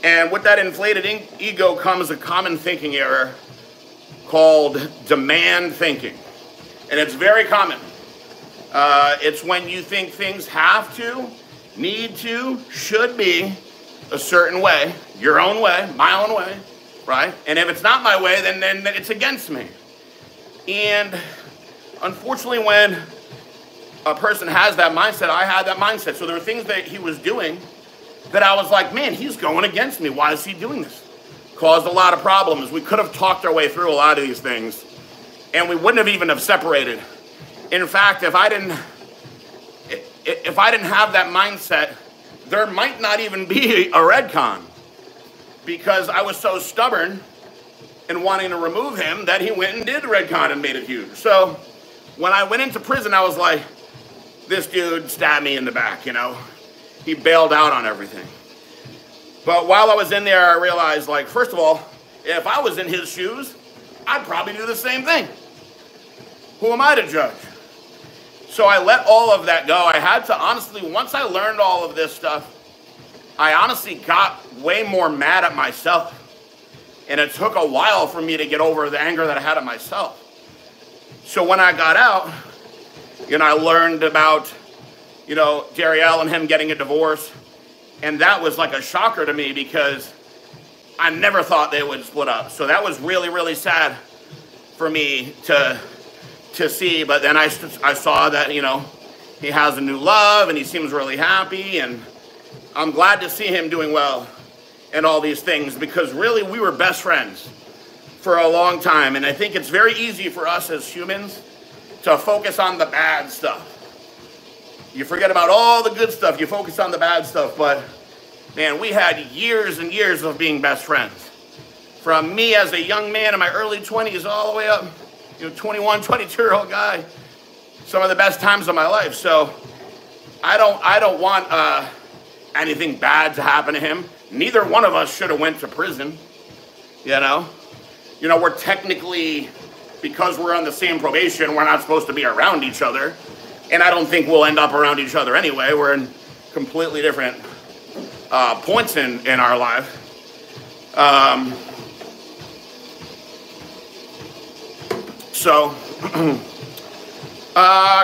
And with that inflated ego comes a common thinking error called demand thinking. And it's very common. It's when you think things have to, need to, should be a certain way, your own way, my own way, right? And if it's not my way, then it's against me. And unfortunately, when a person has that mindset, I had that mindset. So there were things that he was doing that I was like, man, he's going against me. Why is he doing this? caused a lot of problems. We could have talked our way through a lot of these things, and we wouldn't have even have separated. In fact, if I didn't have that mindset, there might not even be a Redcon, because I was so stubborn in wanting to remove him that he went and did Redcon and made it huge. So when I went into prison, I was like, this dude stabbed me in the back, you know? He bailed out on everything. But while I was in there, I realized, like, first of all, if I was in his shoes, I'd probably do the same thing. Who am I to judge? So I let all of that go. I had to, honestly, once I learned all of this stuff, I honestly got way more mad at myself. And it took a while for me to get over the anger that I had at myself. So when I got out, you know, I learned about, you know, Darielle and him getting a divorce. And that was like a shocker to me, because I never thought they would split up. So that was really, really sad for me to see. But then I saw that, you know, he has a new love and he seems really happy. And I'm glad to see him doing well and all these things, because really we were best friends for a long time. And I think it's very easy for us as humans to focus on the bad stuff. You forget about all the good stuff, you focus on the bad stuff. But man, we had years and years of being best friends. From me as a young man in my early 20s all the way up, you know, 21, 22-year-old guy. Some of the best times of my life. So I don't want anything bad to happen to him. Neither one of us should have went to prison, you know? You know, we're technically, because we're on the same probation, we're not supposed to be around each other. And I don't think we'll end up around each other anyway. We're in completely different points in our life. So,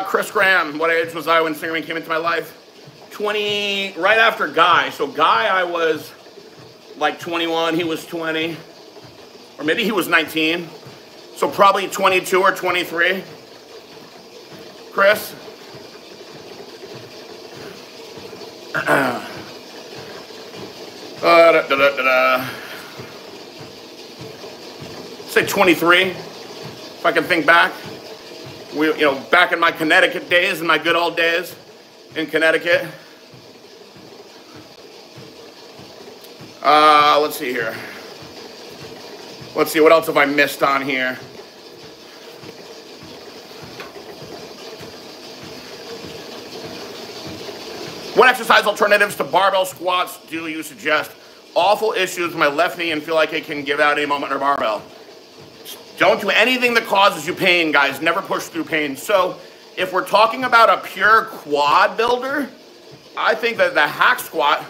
Chris Graham, what age was I when Singerman came into my life? 20, right after Guy. So Guy, I was like 21, he was 20, or maybe he was 19. So probably 22 or 23. Chris? Say 23, if I can think back. You know, back in my Connecticut days, in my good old days in Connecticut. Let's see here. Let's see, what else have I missed on here? What exercise alternatives to barbell squats do you suggest? Awful issues with my left knee and feel like it can give out any moment or barbell. Don't do anything that causes you pain, guys. Never push through pain. So if we're talking about a pure quad builder, I think that the hack squat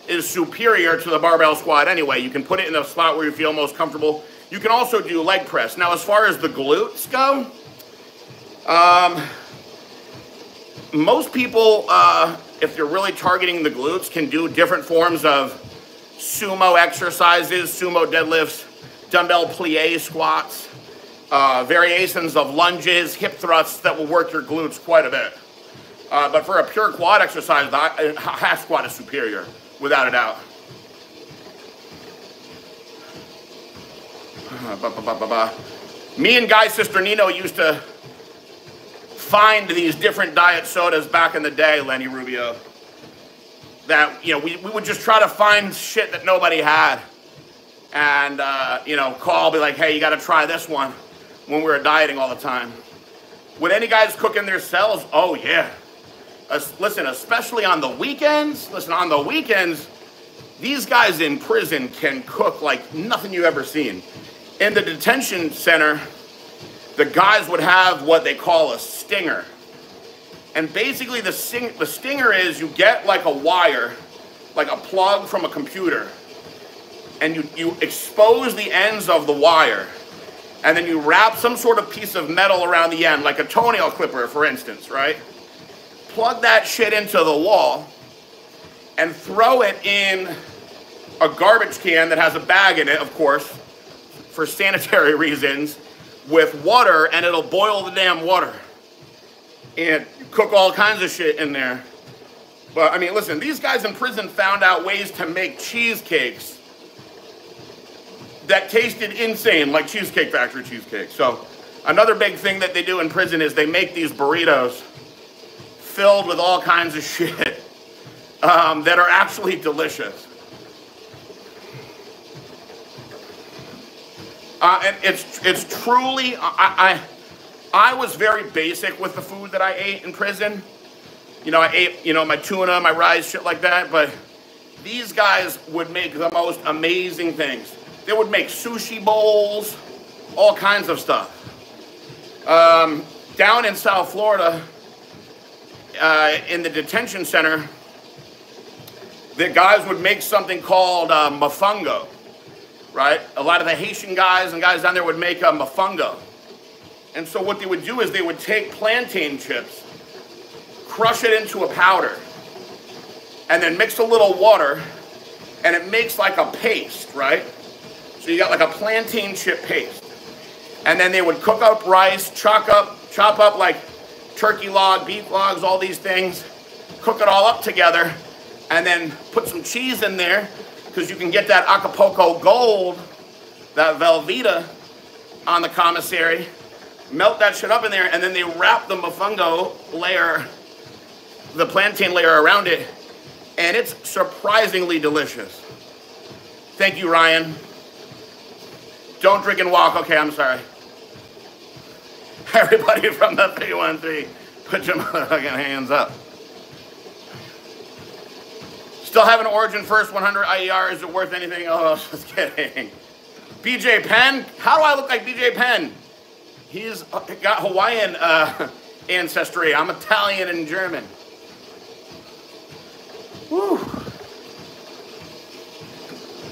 is superior to the barbell squat anyway. You can put it in a spot where you feel most comfortable. You can also do leg press. Now, as far as the glutes go, most people, if you're really targeting the glutes, can do different forms of sumo exercises, sumo deadlifts, dumbbell plie squats, variations of lunges, hip thrusts that will work your glutes quite a bit. But for a pure quad exercise, the hack squat is superior, without a doubt. Me and Guy's sister Nino used to find these different diet sodas back in the day, Lenny Rubio. That, you know, we would just try to find shit that nobody had. And, you know, be like, hey, you got to try this one, when we were dieting all the time. Would any guys cook in their cells? Oh, yeah. Listen, especially on the weekends. Listen, on the weekends, these guys in prison can cook like nothing you've ever seen. In the detention center, the guys would have what they call a stinger. And basically the stinger is you get like a wire, like a plug from a computer, and you expose the ends of the wire, and then you wrap some sort of piece of metal around the end, like a toenail clipper, for instance, right? Plug that shit into the wall and throw it in a garbage can that has a bag in it, of course, for sanitary reasons, with water, and it'll boil the damn water. And cook all kinds of shit in there. But, I mean, listen, these guys in prison found out ways to make cheesecakes that tasted insane, like Cheesecake Factory cheesecake. So another big thing that they do in prison is they make these burritos filled with all kinds of shit that are actually delicious. And it's truly, I was very basic with the food that I ate in prison. You know, I ate, you know, my tuna, my rice, shit like that, but these guys would make the most amazing things. They would make sushi bowls, all kinds of stuff. Down in South Florida, in the detention center, the guys would make something called mofongo, right? A lot of the Haitian guys and guys down there would make a mofongo. And so what they would do is they would take plantain chips, crush it into a powder, and then mix a little water, and it makes like a paste, right? So you got like a plantain chip paste. And then they would cook up rice, chop up like turkey log, beef logs, all these things, cook it all up together, and then put some cheese in there, because you can get that Acapulco Gold, that Velveeta on the commissary, melt that shit up in there, and then they wrap the mofongo layer, the plantain layer around it, and it's surprisingly delicious. Thank you, Ryan. Don't drink and walk. Okay, I'm sorry. Everybody from the 313, put your motherfucking hands up. Still have an Origin first 100 IER. Is it worth anything? Oh, just kidding. BJ Penn? How do I look like BJ Penn? He's got Hawaiian ancestry. I'm Italian and German. Whew.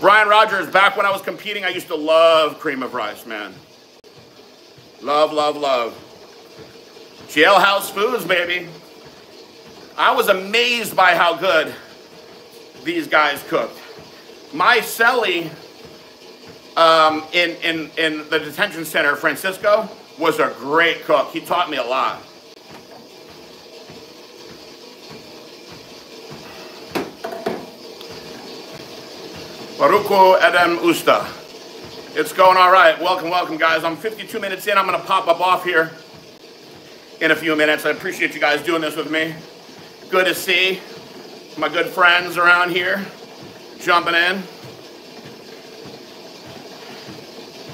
Brian Rogers, back when I was competing, I used to love cream of rice, man. Love, love, love. Jailhouse foods, baby. I was amazed by how good these guys cooked. My cellie in the detention center, Francisco, was a great cook. He taught me a lot. Baruko Adam Usta. It's going all right. Welcome, welcome, guys. I'm 52 minutes in. I'm going to pop up off here in a few minutes. I appreciate you guys doing this with me. Good to see my good friends around here jumping in.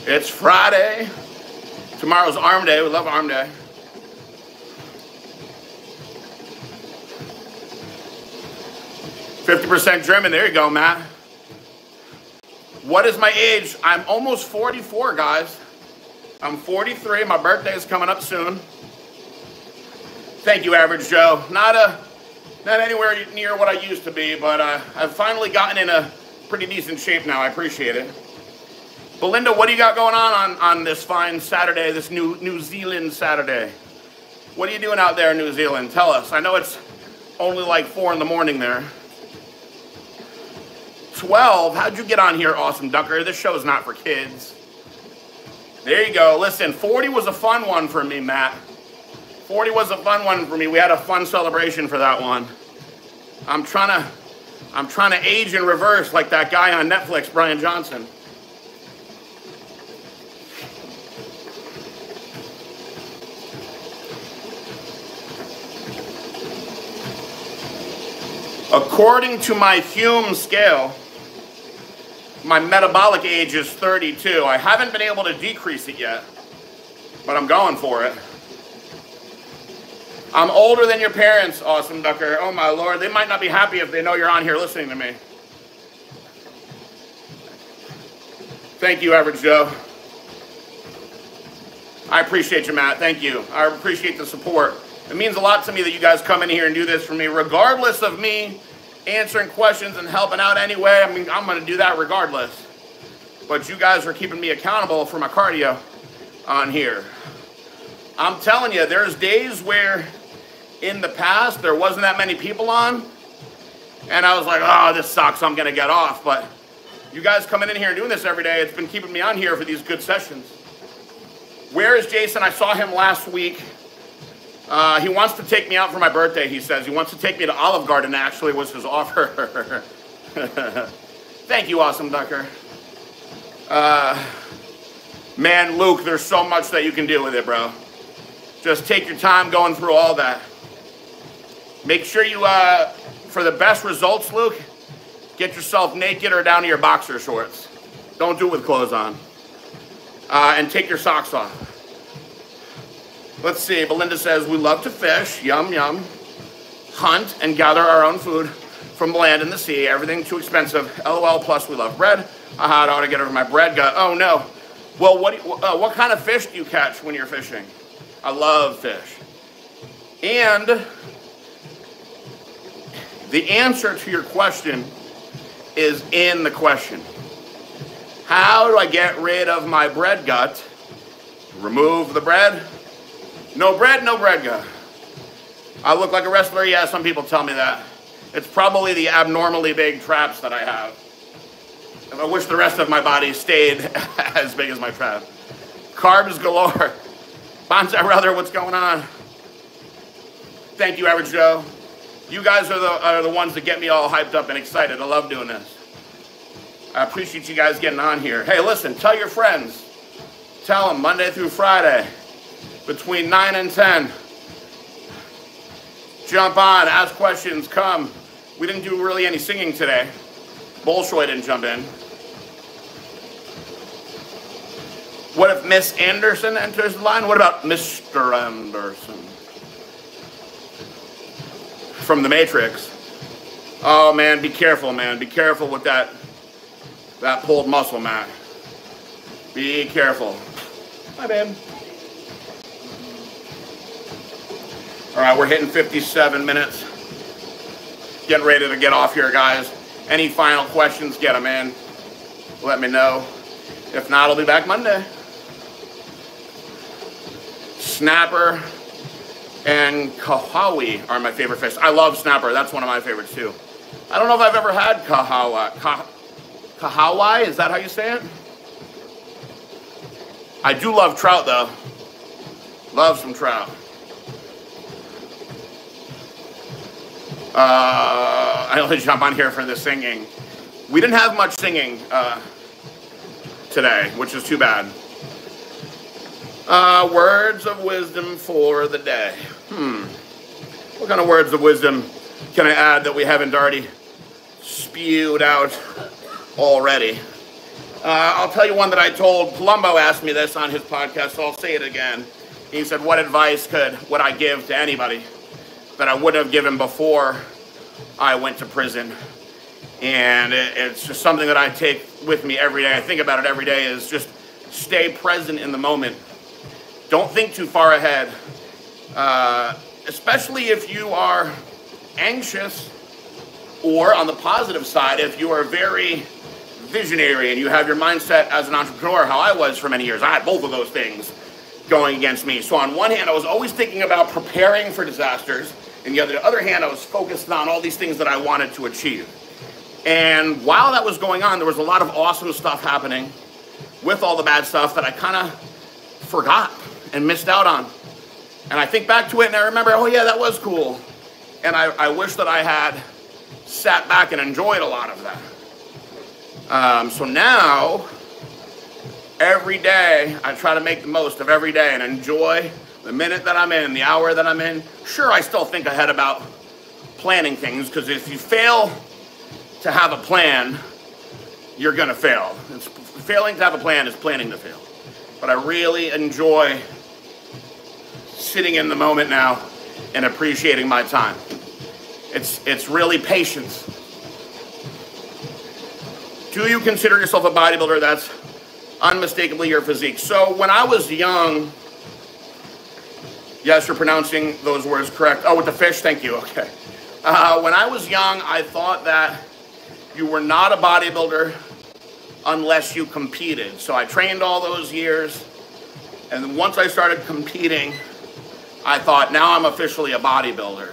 It's Friday. Tomorrow's Arm Day. We love Arm Day. %50 German. There you go, Matt. What is my age? I'm almost 44, guys. I'm 43. My birthday is coming up soon. Thank you, Average Joe. Not anywhere near what I used to be, but I've finally gotten in a pretty decent shape now. I appreciate it. Belinda, what do you got going on this fine Saturday, this New Zealand Saturday? What are you doing out there in New Zealand? Tell us. I know it's only like 4 in the morning there. 12? How'd you get on here, Awesome Ducker? This show is not for kids. There you go. Listen, 40 was a fun one for me, Matt. 40 was a fun one for me. We had a fun celebration for that one. I'm trying to age in reverse like that guy on Netflix, Brian Johnson. According to my Hume scale, my metabolic age is 32. I haven't been able to decrease it yet, but I'm going for it. I'm older than your parents, Awesome Ducker. Oh my Lord, they might not be happy if they know you're on here listening to me. Thank you, Average Joe. I appreciate you, Matt. Thank you. I appreciate the support. It means a lot to me that you guys come in here and do this for me, regardless of me answering questions and helping out anyway. I mean, I'm going to do that regardless. But you guys are keeping me accountable for my cardio on here. I'm telling you, there's days where in the past there wasn't that many people on, and I was like, oh, this sucks, I'm going to get off. But you guys coming in here and doing this every day, it's been keeping me on here for these good sessions. Where is Jason? I saw him last week. He wants to take me out for my birthday, he says. He wants to take me to Olive Garden, actually, was his offer. Thank you, Awesome Ducker. Man, Luke, there's so much that you can do with it, bro. Just take your time going through all that. Make sure you, for the best results, Luke, get yourself naked or down to your boxer shorts. Don't do it with clothes on. And take your socks off. Let's see, Belinda says, we love to fish, yum, yum. Hunt and gather our own food from the land and the sea. Everything too expensive. LOL, plus we love bread. Aha, I ought to get over my bread gut. Oh, no. Well, what kind of fish do you catch when you're fishing? I love fish. And the answer to your question is in the question. How do I get rid of my bread gut? Remove the bread? No bread, no bread gut. I look like a wrestler? Yeah, some people tell me that. It's probably the abnormally big traps that I have. I wish the rest of my body stayed as big as my trap. Carbs galore. Bonsai Brother, what's going on? Thank you, Average Joe. You guys are the ones that get me all hyped up and excited. I love doing this. I appreciate you guys getting on here. Hey, listen, tell your friends. Tell them Monday through Friday, between 9 and 10. Jump on, ask questions, come. We didn't do really any singing today. Bolshoi didn't jump in. What if Miss Anderson enters the line? What about Mr. Anderson? From The Matrix. Oh man, be careful, man. Be careful with that pulled muscle, Matt. Be careful. Hi, babe. All right, we're hitting 57 minutes. Getting ready to get off here, guys. Any final questions, get them in. Let me know. If not, I'll be back Monday. Snapper and kahawi are my favorite fish. I love snapper. That's one of my favorites, too. I don't know if I've ever had kahawa. Kahawi? Is that how you say it? I do love trout, though. Love some trout. I only jump on here for the singing. We didn't have much singing today, which is too bad. Words of wisdom for the day. What kind of words of wisdom can I add that we haven't already spewed out already? I'll tell you one that I told. Palumbo asked me this on his podcast, so I'll say it again. He said, what advice would I give to anybody that I would have given before I went to prison? And it's just something that I take with me every day. I think about it every day, is just stay present in the moment. Don't think too far ahead, especially if you are anxious, or on the positive side, if you are very visionary and you have your mindset as an entrepreneur, how I was for many years. I had both of those things going against me. So on one hand, I was always thinking about preparing for disasters, and on the other hand, I was focused on all these things that I wanted to achieve. And while that was going on, there was a lot of awesome stuff happening with all the bad stuff that I kind of forgot and missed out on. And I think back to it and I remember, oh yeah, that was cool. And I wish that I had sat back and enjoyed a lot of that. So now, every day, I try to make the most of every day and enjoy the minute that I'm in, the hour that I'm in. Sure, I still think ahead about planning things, because if you fail to have a plan, you're gonna fail. Failing to have a plan is planning to fail. But I really enjoy sitting in the moment now and appreciating my time. It's really patience. Do you consider yourself a bodybuilder? That's unmistakably your physique. So when I was young, yes, you're pronouncing those words correct. Oh, with the fish, thank you, okay. When I was young, I thought that you were not a bodybuilder unless you competed. So I trained all those years, and then once I started competing, I thought, now I'm officially a bodybuilder.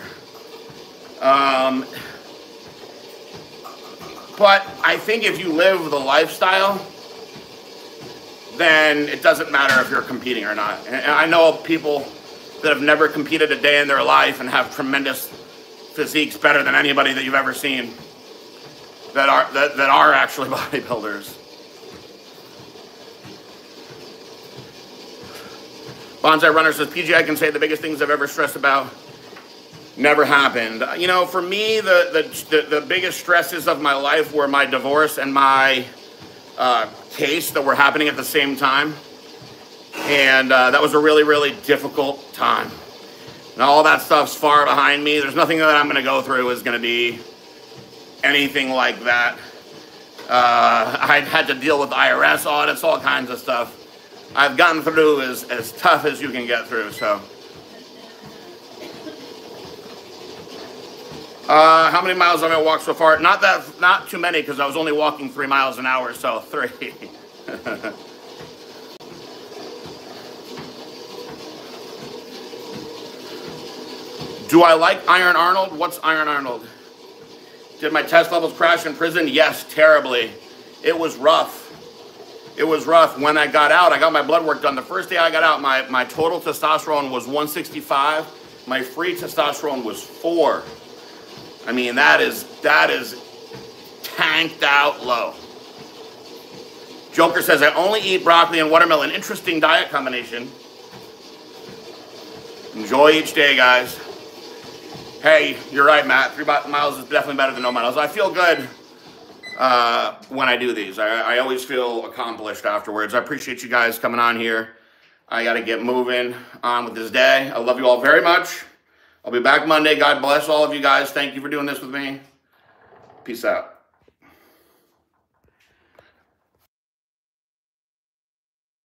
But I think if you live the lifestyle, then it doesn't matter if you're competing or not. And I know people that have never competed a day in their life and have tremendous physiques, better than anybody that you've ever seen, that are actually bodybuilders. Bonsai Runner says, PG, I can say the biggest things I've ever stressed about never happened. You know, for me, the biggest stresses of my life were my divorce and my case that were happening at the same time. And that was a really, really difficult time. And all that stuff's far behind me. There's nothing that I'm going to go through is going to be anything like that. I had to deal with IRS audits, all kinds of stuff. I've gotten through as tough as you can get through, so. How many miles have I walked so far? Not too many, because I was only walking 3 miles an hour, so 3. Do I like Iron Arnold? What's Iron Arnold? Did my test levels crash in prison? Yes, terribly. It was rough. It was rough. When I got out, I got my blood work done. The first day I got out, my total testosterone was 165. My free testosterone was 4. I mean, that is tanked out low. Joker says, I only eat broccoli and watermelon. Interesting diet combination. Enjoy each day, guys. Hey, you're right, Matt. 3 miles is definitely better than no miles. I feel good when I do these. I always feel accomplished afterwards. I appreciate you guys coming on here. I got to get moving on with this day. I love you all very much. I'll be back Monday. God bless all of you guys. Thank you for doing this with me. Peace out.